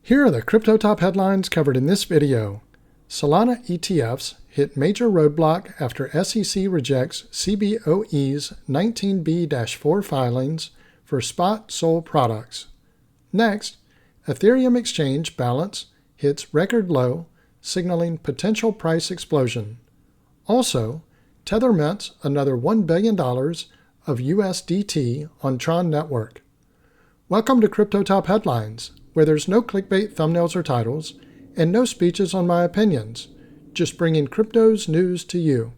Here are the crypto top headlines covered in this video. Solana ETFs hit major roadblock after SEC rejects Cboe's 19B-4 filings for spot SOL products. Next, Ethereum exchange balance hits record low, signaling potential price explosion. Also, Tether mints another $1 billion of USDT on Tron network. Welcome to Crypto Top Headlines, where there's no clickbait thumbnails or titles, and no speeches on my opinions, just bringing crypto's news to you.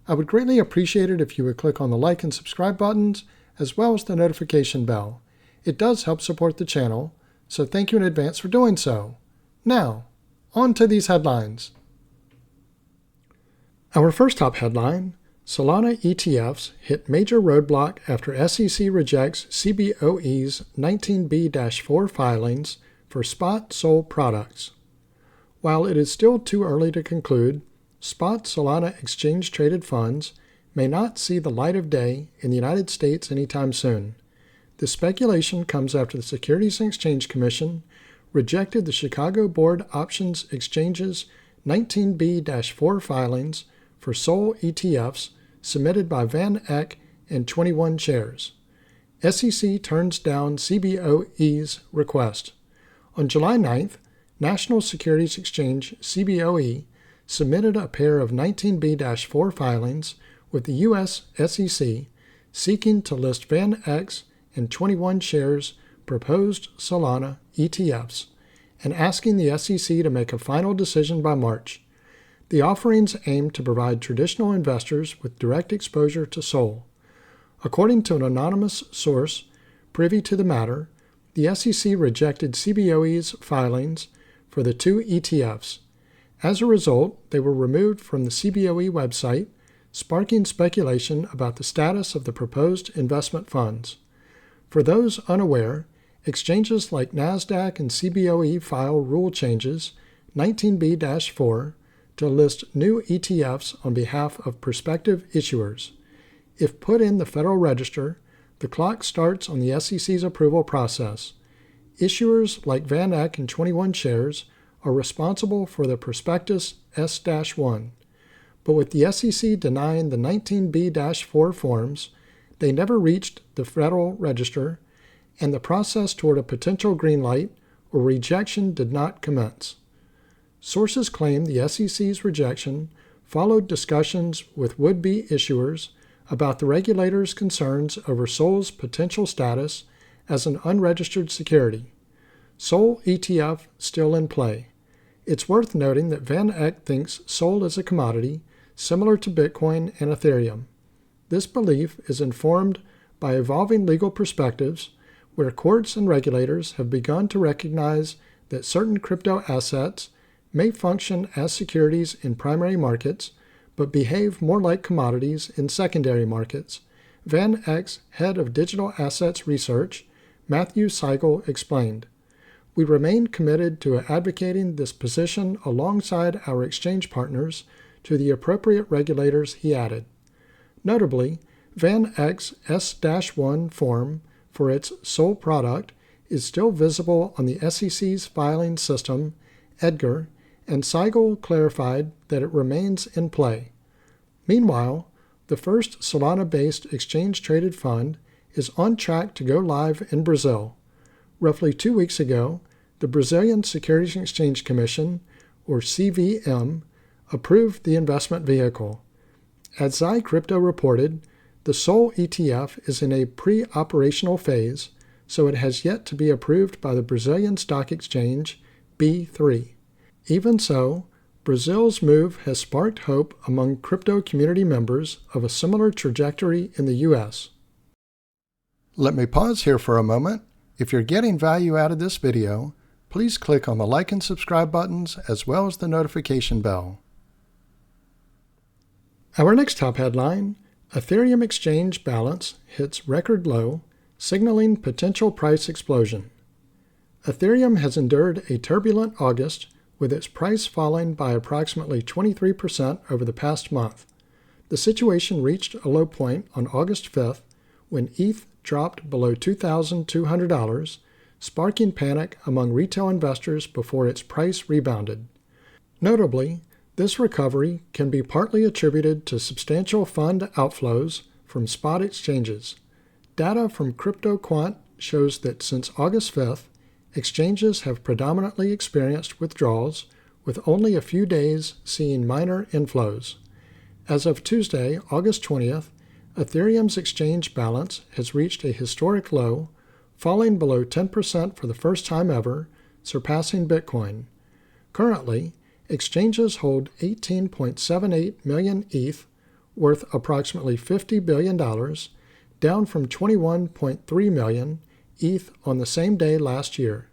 I would greatly appreciate it if you would click on the like and subscribe buttons, as well as the notification bell. It does help support the channel, so thank you in advance for doing so. Now, on to these headlines. Our first top headline, Solana ETFs hit major roadblock after SEC rejects Cboe's 19B-4 filings for spot SOL products. While it is still too early to conclude, spot Solana exchange-traded funds may not see the light of day in the United States anytime soon. The speculation comes after the Securities and Exchange Commission rejected the Chicago Board Options Exchange's 19B-4 filings for SOL ETFs submitted by Van Eck and 21 shares. SEC turns down Cboe's request. On July 9th, National Securities Exchange Cboe submitted a pair of 19B-4 filings with the U.S. SEC seeking to list Van Eck's and 21 shares proposed Solana ETFs and asking the SEC to make a final decision by March. The offerings aim to provide traditional investors with direct exposure to SOL. According to an anonymous source privy to the matter, the SEC rejected Cboe's filings for the two ETFs. As a result, they were removed from the Cboe website, sparking speculation about the status of the proposed investment funds. For those unaware, exchanges like NASDAQ and Cboe file rule changes 19B-4 to list new ETFs on behalf of prospective issuers. If put in the Federal Register, the clock starts on the SEC's approval process. Issuers like Van Eck and 21 shares are responsible for the prospectus S-1. But with the SEC denying the 19B-4 forms, they never reached the Federal Register, and the process toward a potential green light or rejection did not commence. Sources claim the SEC's rejection followed discussions with would-be issuers about the regulator's concerns over SOL's potential status as an unregistered security. SOL ETF still in play. It's worth noting that Van Eck thinks SOL is a commodity similar to Bitcoin and Ethereum. This belief is informed by evolving legal perspectives where courts and regulators have begun to recognize that certain crypto assets may function as securities in primary markets, but behave more like commodities in secondary markets. Van Eck's head of digital assets research, Matthew Seigel, explained, "We remain committed to advocating this position alongside our exchange partners to the appropriate regulators," he added. Notably, Van Eck's S-1 form for its SOL product is still visible on the SEC's filing system, EDGAR, and Seigel clarified that it remains in play. Meanwhile, the first Solana-based exchange-traded fund is on track to go live in Brazil. Roughly 2 weeks ago, the Brazilian Securities and Exchange Commission, or CVM, approved the investment vehicle. As iCrypto reported, the SOL ETF is in a pre-operational phase, so it has yet to be approved by the Brazilian Stock Exchange, B3. Even so, Brazil's move has sparked hope among crypto community members of a similar trajectory in the U.S. Let me pause here for a moment. If you're getting value out of this video, please click on the like and subscribe buttons as well as the notification bell. Our next top headline, Ethereum exchange balance hits record low, signaling potential price explosion. Ethereum has endured a turbulent August with its price falling by approximately 23% over the past month. The situation reached a low point on August 5th when ETH dropped below $2,200, sparking panic among retail investors before its price rebounded. Notably, this recovery can be partly attributed to substantial fund outflows from spot exchanges. Data from CryptoQuant shows that since August 5th, exchanges have predominantly experienced withdrawals, with only a few days seeing minor inflows. As of Tuesday, August 20th, Ethereum's exchange balance has reached a historic low, falling below 10% for the first time ever, surpassing Bitcoin. Currently, exchanges hold 18.78 million ETH, worth approximately $50 billion, down from 21.3 million ETH on the same day last year.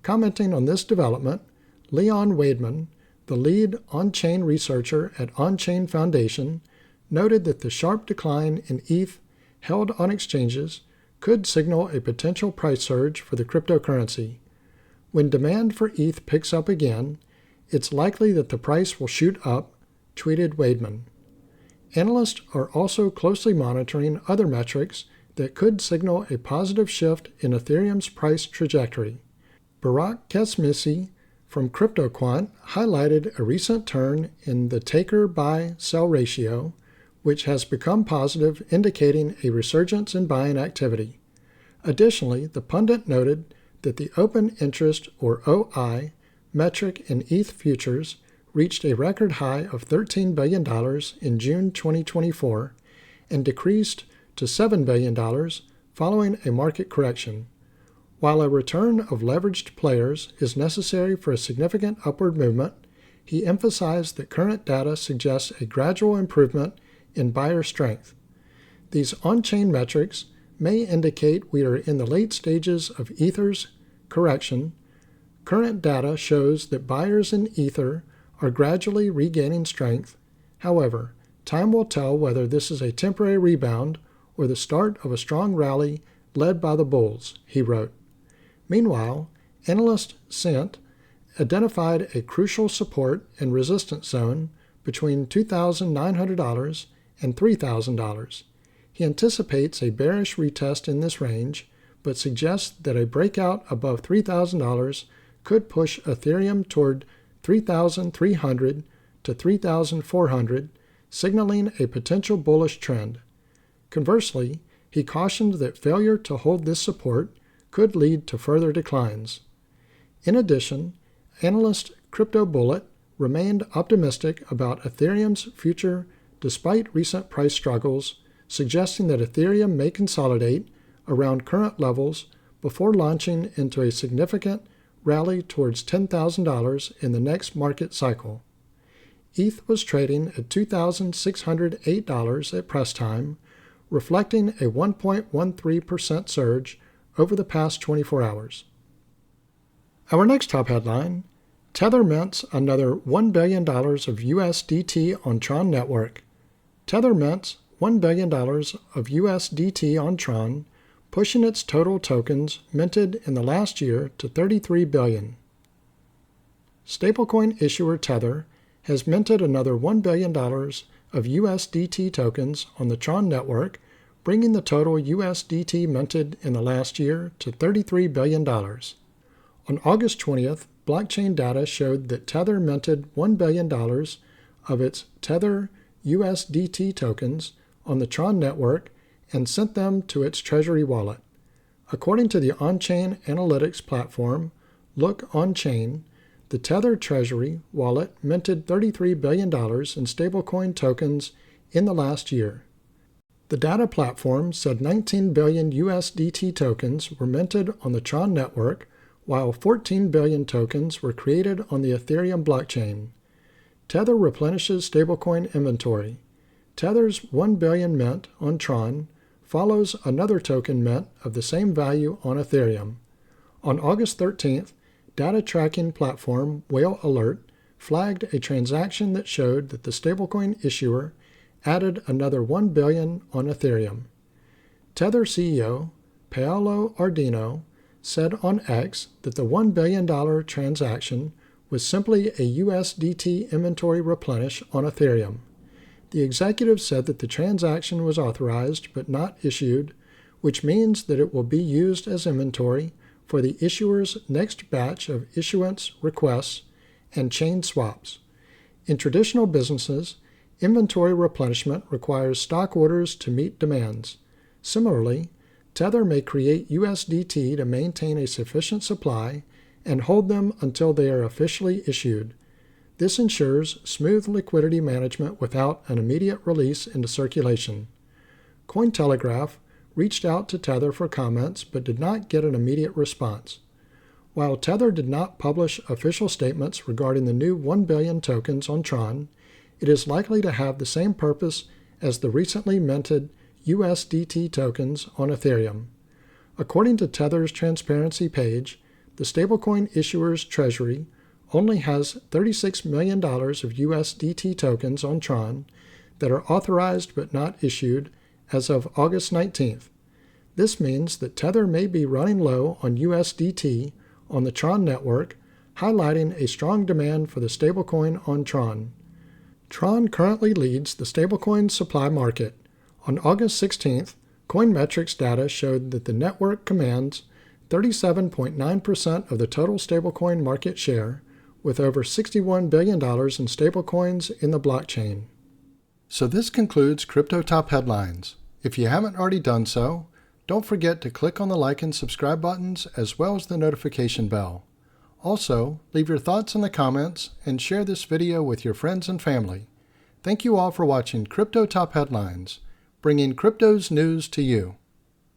Commenting on this development, Leon Wademan, the lead on-chain researcher at On-Chain Foundation, noted that the sharp decline in ETH held on exchanges could signal a potential price surge for the cryptocurrency. When demand for ETH picks up again, it's likely that the price will shoot up, tweeted Wademan. Analysts are also closely monitoring other metrics that could signal a positive shift in Ethereum's price trajectory. Barak Kesmisi from CryptoQuant highlighted a recent turn in the taker-buy-sell ratio, which has become positive, indicating a resurgence in buying activity. Additionally, the pundit noted that the open interest, or OI, metric in ETH futures reached a record high of $13 billion in June 2024 and decreased to $7 billion following a market correction. While a return of leveraged players is necessary for a significant upward movement, he emphasized that current data suggests a gradual improvement in buyer strength. These on-chain metrics may indicate we are in the late stages of Ether's correction. Current data shows that buyers in Ether are gradually regaining strength. However, time will tell whether this is a temporary rebound or the start of a strong rally led by the bulls, he wrote. Meanwhile, analyst Cent identified a crucial support and resistance zone between $2,900 and $3,000. He anticipates a bearish retest in this range, but suggests that a breakout above $3,000 could push Ethereum toward 3,300 to 3,400, signaling a potential bullish trend. Conversely, he cautioned that failure to hold this support could lead to further declines. In addition, analyst CryptoBullet remained optimistic about Ethereum's future despite recent price struggles, suggesting that Ethereum may consolidate around current levels before launching into a significant rally towards $10,000 in the next market cycle. ETH was trading at $2,608 at press time, reflecting a 1.13% surge over the past 24 hours. Our next top headline: Tether mints another $1 billion of USDT on Tron network. Tether mints $1 billion of USDT on Tron, pushing its total tokens minted in the last year to 33 billion. Stablecoin issuer Tether has minted another $1 billion of USDT tokens on the Tron network, bringing the total USDT minted in the last year to $33 billion. On August 20th, blockchain data showed that Tether minted $1 billion of its Tether USDT tokens on the Tron network and sent them to its treasury wallet. According to the on-chain analytics platform Look On-Chain, the Tether treasury wallet minted $33 billion in stablecoin tokens in the last year. The data platform said 19 billion USDT tokens were minted on the Tron network, while 14 billion tokens were created on the Ethereum blockchain. Tether replenishes stablecoin inventory. Tether's 1 billion mint on Tron follows another token mint of the same value on Ethereum. On August 13th, data tracking platform Whale Alert flagged a transaction that showed that the stablecoin issuer added another 1 billion on Ethereum. Tether CEO Paolo Ardino said on X that the $1 billion transaction was simply a USDT inventory replenish on Ethereum. The executive said that the transaction was authorized but not issued, which means that it will be used as inventory for the issuer's next batch of issuance requests and chain swaps. In traditional businesses, inventory replenishment requires stock orders to meet demands. Similarly, Tether may create USDT to maintain a sufficient supply and hold them until they are officially issued. This ensures smooth liquidity management without an immediate release into circulation. Cointelegraph reached out to Tether for comments but did not get an immediate response. While Tether did not publish official statements regarding the new 1 billion tokens on Tron, it is likely to have the same purpose as the recently minted USDT tokens on Ethereum. According to Tether's transparency page, the stablecoin issuer's treasury only has $36 million of USDT tokens on Tron that are authorized but not issued as of August 19th. This means that Tether may be running low on USDT on the Tron network, highlighting a strong demand for the stablecoin on Tron. Tron currently leads the stablecoin supply market. On August 16th, Coinmetrics data showed that the network commands 37.9% of the total stablecoin market share, with over $61 billion in stablecoins in the blockchain. So this concludes Crypto Top Headlines. If you haven't already done so, don't forget to click on the like and subscribe buttons as well as the notification bell. Also, leave your thoughts in the comments and share this video with your friends and family. Thank you all for watching Crypto Top Headlines, bringing crypto's news to you.